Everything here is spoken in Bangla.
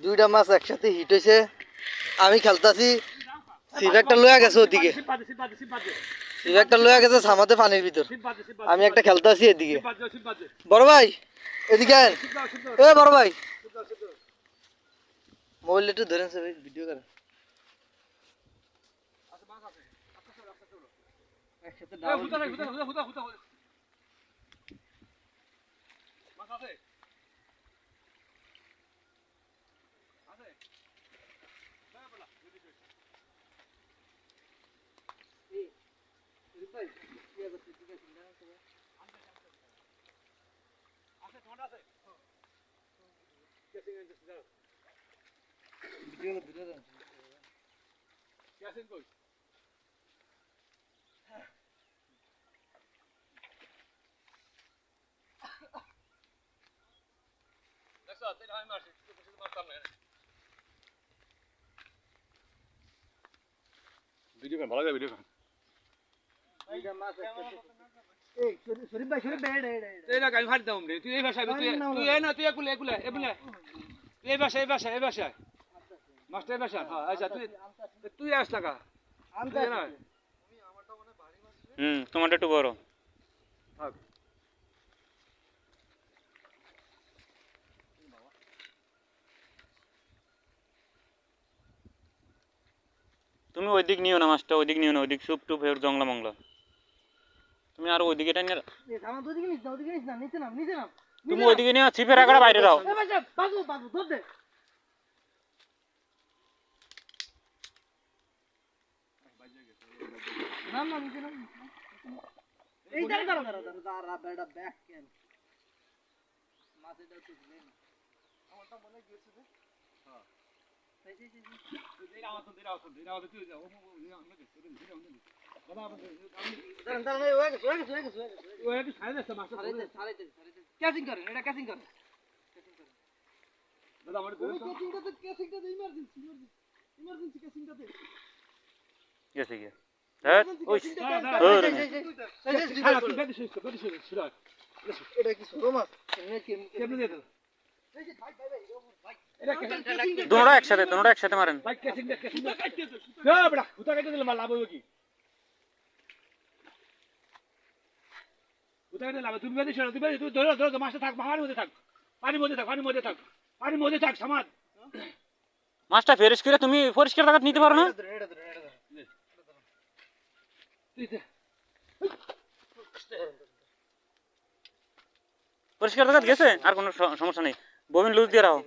দুইটা মাছ একসাথে হিট হয়েছে। আমি খেলতাছি, সিভ একটা লয়ে গেছে ওদিকে, সিভ একটা লয়ে গেছে সামাতে পানির ভিতর। আমি একটা খেলতাছি এদিকে। বড় ভাই এদিকে আয়। এ বড় ভাই মোবাইল একটু ধরেন স্যার, ভিডিও করেন। একসাথে ভিডিও ভালো লাগে ভিডিও শরীফ ভাই, শরীফ ভাই, এই না গাড়ি ফাড়ি দাও রে তুই এই ভাষায় তুই এই না তুই একুলে একুলে একুলে এই ভাষায় মাস্টার ভাষা হ্যাঁ আচ্ছা তুই আস টাকা তুই না তোমারটা একটু বড়। থাক তুমি ওইদিক নিও না মাছটা, ওইদিক নিও না, ওইদিক সুপ টুপ হয়ে জংলা মংলা। তুমি আর ওইদিকে টাইনে, আমার দুদিকে নিস না, ওদিকে নিস না, নিচে নাম, নিচে নাম। তুমি ওইদিকে নিয়ে ছিপের আগাটা বাইরে দাও। বাবু বাবু ধর দে। নাম না, নিচে নাম। এই দাঁড়া দাঁড়া দাঁড়া দাঁড়া দাঁড়া বেটা ব্যাক কেন মাছের দাও তুই নে। আমারটা মনে গেছে রে। হ্যাঁ এই এই আমার তো তুই যাও দাঁড়া দাঁড়া ওই গেছে। ওই একটু ছাড়ে দে মাস্টার ছাড়াইতে ক্যাচিং করেন, এটা ক্যাচিং করেন। দাদা আমার ওই ক্যাচিংটা দে, ইমার্জেন্সি ক্যাচিংটা দে। গেছে গিয়ে হ্যাঁ ওই এটা কি ছোট মাছ? কেমনে দে দাও দুটোটা একসাথে মারেন। ভাই কেসিং হ্যাঁ বড়া হুতা কেটে দিলে লাভ হবে কি হুতা কেটে লাভ তুমি বেশি শোনো তুমি ধরো মাছটা থাক পানির মধ্যে থাক সমাজ মাছটা ফ্রেশ করে তুমি পরিষ্কার জায়গা নিতে পারো না? পরিষ্কার জায়গা গেছে আর কোনো সমস্যা নেই, বমিন লুজ দিয়ে রাখো।